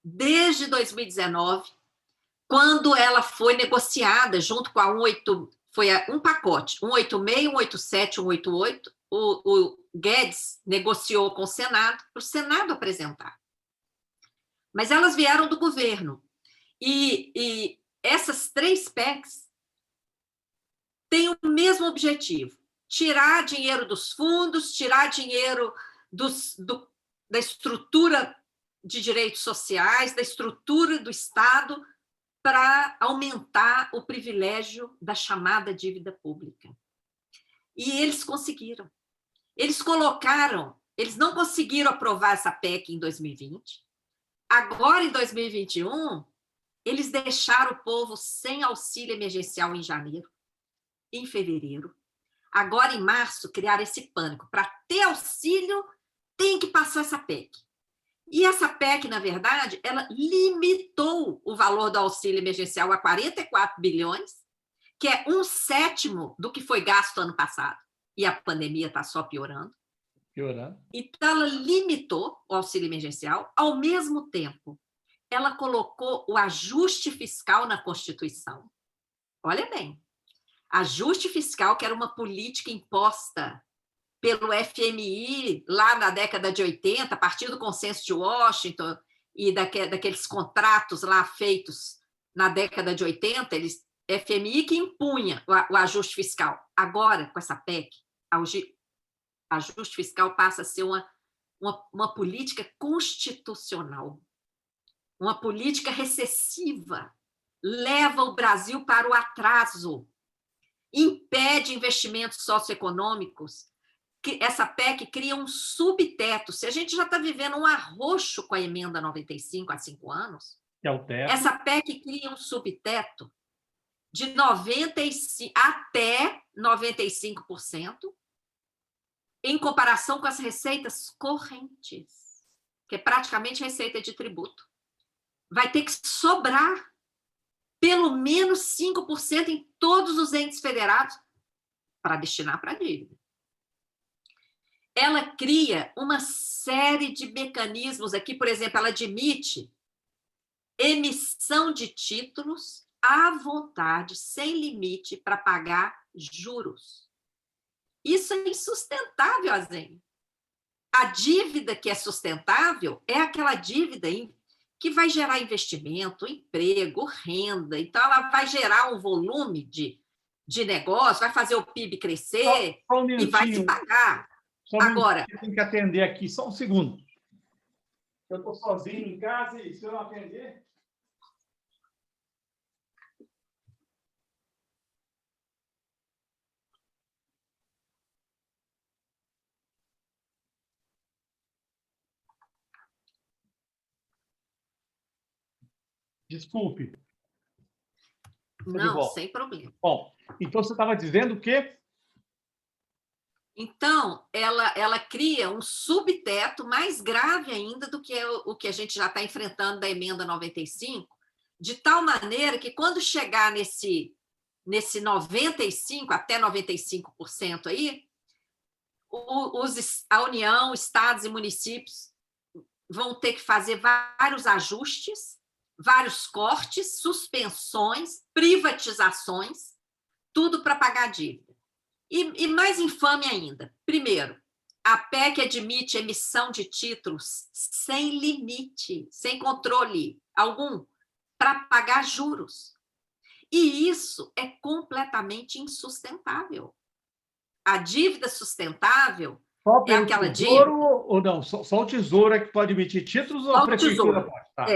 Desde 2019, quando ela foi negociada junto com a 186, foi um pacote, 186, 187, 188, o Guedes negociou com o Senado, para o Senado apresentar. Mas elas vieram do governo. E essas 3 PECs têm o mesmo objetivo: tirar dinheiro dos fundos, tirar dinheiro da estrutura de direitos sociais, da estrutura do Estado, para aumentar o privilégio da chamada dívida pública. E eles conseguiram. Eles não conseguiram aprovar essa PEC em 2020. Agora, em 2021, eles deixaram o povo sem auxílio emergencial em janeiro, em fevereiro. Agora, em março, criaram esse pânico. Para ter auxílio, tem que passar essa PEC. E essa PEC, na verdade, ela limitou o valor do auxílio emergencial a 44 bilhões, que é 1/7 do que foi gasto ano passado. E a pandemia está só piorando. Então, ela limitou o auxílio emergencial. Ao mesmo tempo, ela colocou o ajuste fiscal na Constituição. Olha bem, ajuste fiscal, que era uma política imposta pelo FMI lá na década de 80, a partir do Consenso de Washington e daqueles contratos lá feitos na década de 80, FMI que impunha o ajuste fiscal. Agora, com essa PEC, ajuste fiscal passa a ser uma política constitucional, uma política recessiva, leva o Brasil para o atraso, impede investimentos socioeconômicos. Essa PEC cria um subteto. Se a gente já está vivendo um arroxo com a emenda 95 há 5 anos, essa PEC cria um subteto de 95% até 95%, em comparação com as receitas correntes, que é praticamente receita de tributo. Vai ter que sobrar pelo menos 5% em todos os entes federados para destinar para a dívida. Ela cria uma série de mecanismos aqui, por exemplo, ela admite emissão de títulos à vontade, sem limite, para pagar juros. Isso é insustentável, Azen. A dívida que é sustentável é aquela dívida que vai gerar investimento, emprego, renda. Então, ela vai gerar um volume de de negócio, vai fazer o PIB crescer só um e vai se pagar. Agora, tem que atender aqui, só um segundo. Eu estou sozinho em casa e se eu não atender... Desculpe. Não, sem problema. Bom, então você estava dizendo o quê? Então, ela cria um subteto mais grave ainda do que o que a gente já está enfrentando da emenda 95, de tal maneira que quando chegar nesse 95%, até 95% aí, a União, estados e municípios vão ter que fazer vários ajustes, vários cortes, suspensões, privatizações, tudo para pagar a dívida. E mais infame ainda, primeiro, a PEC admite emissão de títulos sem limite, sem controle algum, para pagar juros. E isso é completamente insustentável. A dívida sustentável é aquela dívida... Ou não? Só o Tesouro é que pode emitir títulos ou a Prefeitura pode? Tá.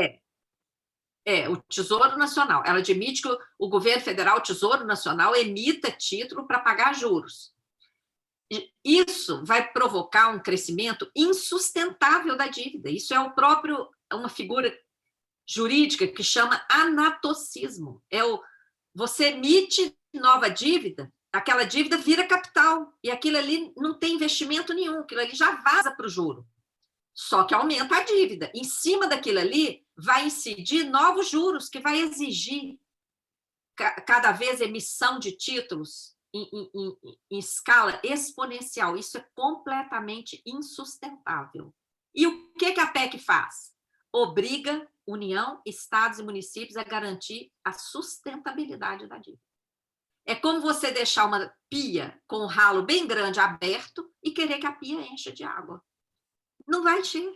O Tesouro Nacional. Ela admite que o governo federal, o Tesouro Nacional, emita título para pagar juros. Isso vai provocar um crescimento insustentável da dívida. Isso é uma figura jurídica que chama anatocismo. Você emite nova dívida, aquela dívida vira capital, e aquilo ali não tem investimento nenhum, aquilo ali já vaza para o juro. Só que aumenta a dívida. Em cima daquilo ali, vai incidir novos juros, que vai exigir cada vez emissão de títulos em escala exponencial. Isso é completamente insustentável. E o que a PEC faz? Obriga União, estados e municípios a garantir a sustentabilidade da dívida. É como você deixar uma pia com um ralo bem grande aberto e querer que a pia encha de água. Não vai encher.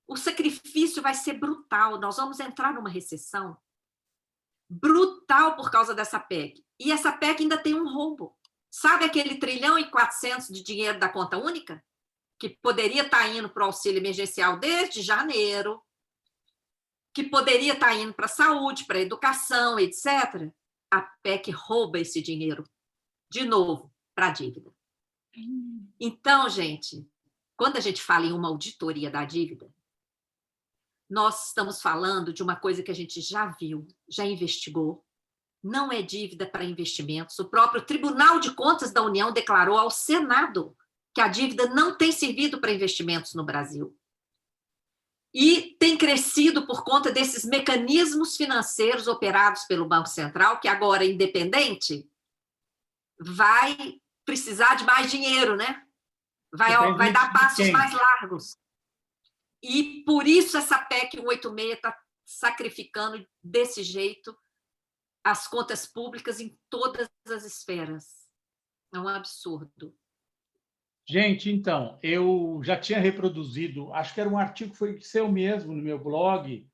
O sacrifício vai ser brutal. Nós vamos entrar numa recessão brutal por causa dessa PEC. E essa PEC ainda tem um roubo. Sabe aquele 1,4 trilhão de dinheiro da conta única? Que poderia estar indo para o auxílio emergencial desde janeiro, que poderia estar indo para a saúde, para a educação, etc. A PEC rouba esse dinheiro, de novo, para a dívida. Então, gente, quando a gente fala em uma auditoria da dívida, nós estamos falando de uma coisa que a gente já viu, já investigou. Não é dívida para investimentos. O próprio Tribunal de Contas da União declarou ao Senado que a dívida não tem servido para investimentos no Brasil. E tem crescido por conta desses mecanismos financeiros operados pelo Banco Central, que agora é independente, vai precisar de mais dinheiro, né? Vai dar passos mais largos. E por isso essa PEC 186 está sacrificando desse jeito as contas públicas em todas as esferas. É um absurdo. Gente, então, eu já tinha reproduzido, acho que era um artigo que foi seu mesmo no meu blog,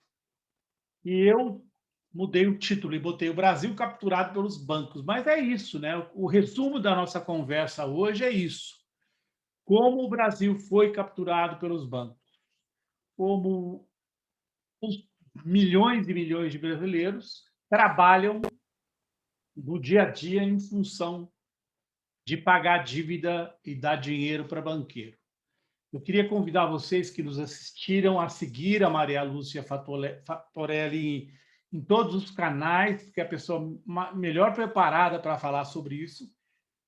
e eu mudei o título e botei o Brasil capturado pelos bancos. Mas é isso, né? O resumo da nossa conversa hoje é isso. Como o Brasil foi capturado pelos bancos. Como os milhões e milhões de brasileiros trabalham no dia a dia em função de pagar dívida e dar dinheiro para banqueiro. Eu queria convidar vocês que nos assistiram a seguir a Maria Lúcia Fattorelli em todos os canais, porque é a pessoa melhor preparada para falar sobre isso.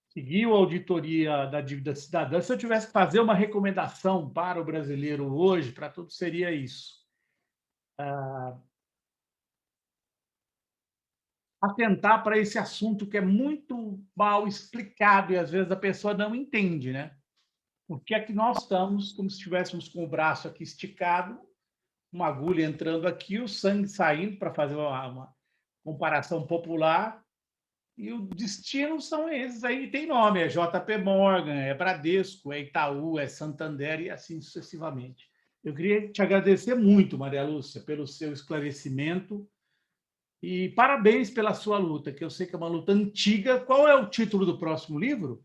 Seguiu a auditoria da dívida cidadã. Se eu tivesse que fazer uma recomendação para o brasileiro hoje, para todos, seria isso. Atentar para esse assunto que é muito mal explicado e, às vezes, a pessoa não entende, né? Por que é que nós estamos como se estivéssemos com o braço aqui esticado, uma agulha entrando aqui, o sangue saindo, para fazer uma comparação popular, e o destino são esses aí, tem nome, é JP Morgan, é Bradesco, é Itaú, é Santander e assim sucessivamente. Eu queria te agradecer muito, Maria Lúcia, pelo seu esclarecimento E parabéns pela sua luta, que eu sei que é uma luta antiga. Qual é o título do próximo livro?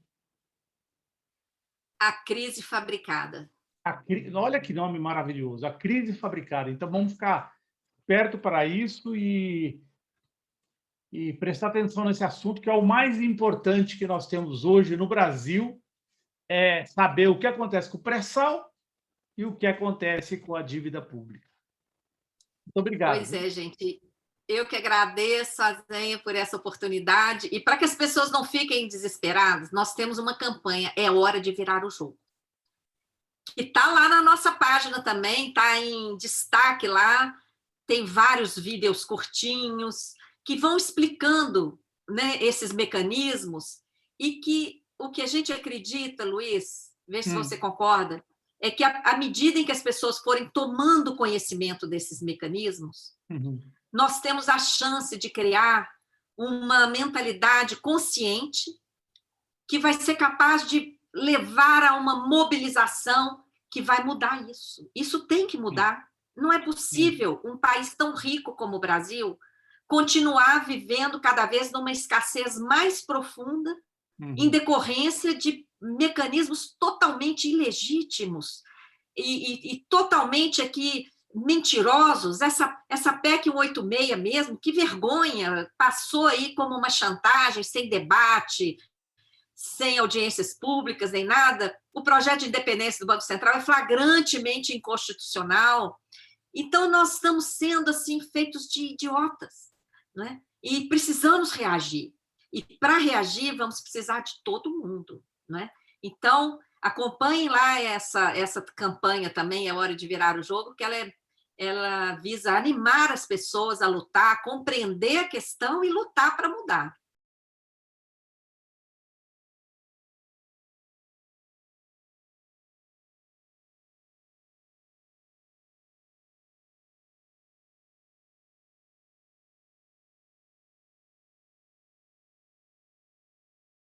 A Crise Fabricada. Olha que nome maravilhoso, A Crise Fabricada. Então, vamos ficar perto para isso e prestar atenção nesse assunto, que é o mais importante que nós temos hoje no Brasil, é saber o que acontece com o pré-sal e o que acontece com a dívida pública. Muito obrigado. Pois é, gente. Eu que agradeço a Zenha por essa oportunidade. E para que as pessoas não fiquem desesperadas, nós temos uma campanha, É Hora de Virar o Jogo. Que está lá na nossa página também, está em destaque lá, tem vários vídeos curtinhos que vão explicando, né, esses mecanismos e que o que a gente acredita, Luiz, vê se você concorda, é que à medida em que as pessoas forem tomando conhecimento desses mecanismos, nós temos a chance de criar uma mentalidade consciente que vai ser capaz de levar a uma mobilização que vai mudar isso. Isso tem que mudar. Não é possível um país tão rico como o Brasil continuar vivendo cada vez numa escassez mais profunda em decorrência de mecanismos totalmente ilegítimos e totalmente aqui mentirosos. Essa PEC 186 mesmo, que vergonha, passou aí como uma chantagem, sem debate, sem audiências públicas, nem nada. O projeto de independência do Banco Central é flagrantemente inconstitucional. Então, nós estamos sendo assim feitos de idiotas, né? E precisamos reagir. E, para reagir, vamos precisar de todo mundo, né? Então, acompanhem lá essa campanha também, É Hora de Virar o Jogo, que ela visa animar as pessoas a lutar, compreender a questão e lutar para mudar.